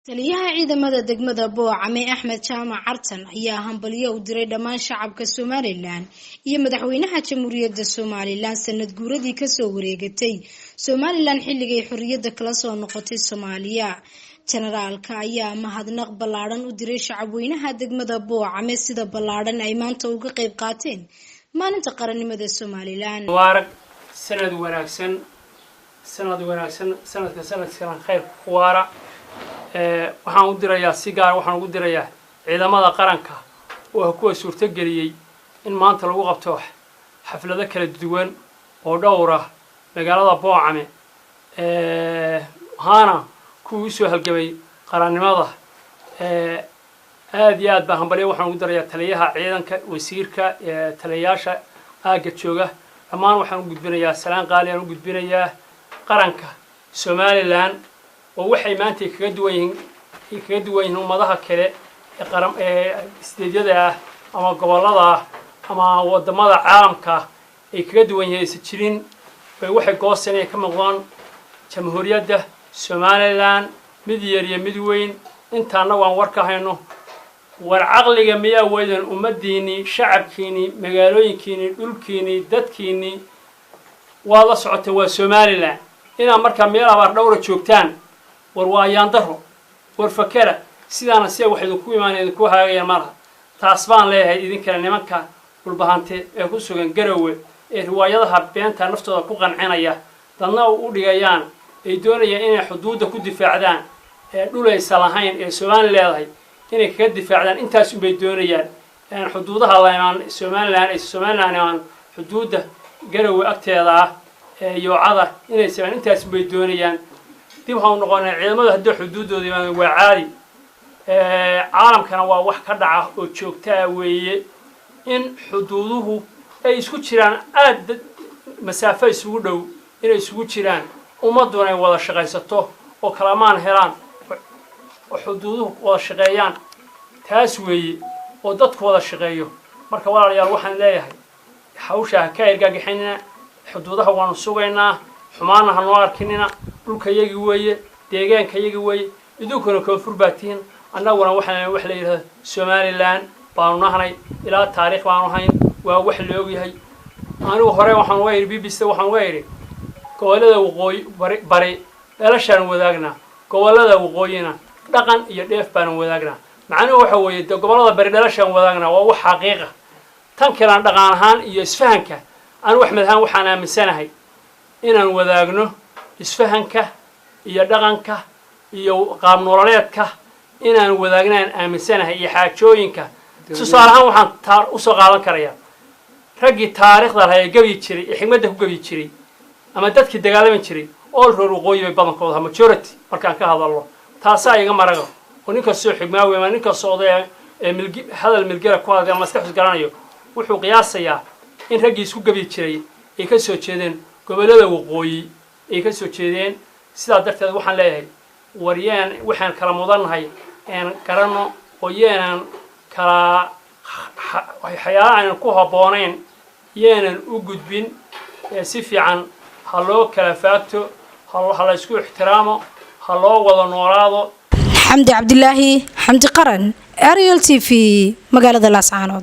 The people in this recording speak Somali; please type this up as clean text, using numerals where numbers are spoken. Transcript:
taliyaha ciidamada degmada Boocame Axmed Jaamac Cartan ayaa hambalyo u diray dhammaan shacabka Somaliland iyo madaxweynaha Jamhuuriyadda Somaliland sanad guuradii ka soo wareegatay Somaliland xilligay xorriyadda kala soo noqotay Soomaaliya. Generaalka ayaa mahadnaq ballaaran u diray shacabweynaha degmada Boocame sida ballaaran ay maanta uga qayb qaateen maalinta qarannimada Somaliland. Mubarak sanad wanaagsan sanadka khayr waara waxaan u dirayaa si gaar waxaan ugu dirayaa ciidamada qaranka oo kuwa suurta galiyay in maanta lagu qabto xaflado kala duwan oo dhowr ah magaalada Boocame hana ku soo halgamay qarannimada aad iyo aad baan hambalyo waxaan ugu dirayaa taliyaha ciidanka wasiirka taliyayaasha aaga jooga dhammaan waxaan u gudbinayaa salaan qaali aan u gudbinayaa qaranka Somaliland oo waxay maanta kaga duwan yihiin ummadaha kale ee isteedyada ama gobolada ama wadamada caalamka ay kaga duwan yihiin jirin waxay goosanay ka muuqdaan Jamhuuriyadda Somaliland mid yar iyo mid weyn intaana waan warka hayno war aqliga miyaa weedan ummadiini shacabkiini magaalooyinkiini dhulkiini dadkiini waa la socotay waa Somaliland ina marka meel abaar dhowr joogtaan war waayaan daro war fakara sidaana si waxay ku iimaaneen ku haagayaan malaha taas baan leeyahay idin kale nimanka dhulbahante ee ku sugan Garowe ee riwaayadaha beenta naftooda ku qancinaya dadna u dhigayaan ay doonayaan inay xuduudda ku difaacdaan ee dhulaysa lahayn ee Soomaaliland leedahay inay ka difaacdaan intaas bay doonayaan in xuduudaha la imaan Somaliland xuduudda Garowe agteeda ah iyo cada inay sabaan intaas bay doonayaan dib waxaan noqonay ciidamada hadda xuduudooda waa caadi caalamkana waa wax ka dhaca oo joogta weeye in xuduuduhu ay isku jiraan aad masaafo isugu dhow inay isugu jiraan ummaduna ay wada shaqaysato oo kalamaan helaan xuduuduhu wada shaqeeyaan taas weeye oo dadku wada shaqeeyo marka walaalayaal waxaan leeyahay hawsha ka irgagaxina xuduudaha waan sugaynaa xumaana hanoo arkinina dhulka yagi weeye deegaanka yagi weeye idinkuna koonfur baatiin annaguna waxaan wax la yiraahdo Somaliland baanu nahnay ilaa taariikh baanu hayn waa wax la og yahay anigu hore waxaan weeyay BBC waxaan weeyay gobolada waqooyi bari elashan wadaagna gobolada waqooyina dhaqan iyo dheef baan wadaagna macnaheedu waxa weeye gobolada bari elashan wadaagna waa wax xaqiiqo tan kale dhaqan ahaan iyo isfahanka anigu Axmed ahaan waxaan aaminsanahay inaan wadaagno isfahanka iyo dhaqanka iyo qaab nololeedka inaan wadaagnaan aaminsanahay iyo xaajooyinka tusaalahan waxaan u soo qaadan karayaa ragii taariikhda lahayd gabi jiray xigmadda ku gabi jiray ama dadkii dagaalaman jiray all roor waqooyi bay badankooda majority markaan ka hadalno taasa iga marago oo ninka soo xigmaawe ama ninka sooday hadal milgala ku hadal maskaxda garanayo wuxuu qiyaasayaa in ragii isku gabi jiray ay ka soo jeedeen gobolada waqooyi ay ka soo jeedeen sidaa darteed waxaan leeyahay wariyaan waxaan kala mudanahay aan garanno oo yeenan kala waxyaalaan ku haboonayn yeenan u gudbin si fiican ha loo kala faagto ha la isku ixtiraamo ha loo wada noolaado Xamdi Cabdilaahi Xamdi Qaran Ariel TV magaalada Laascaanood.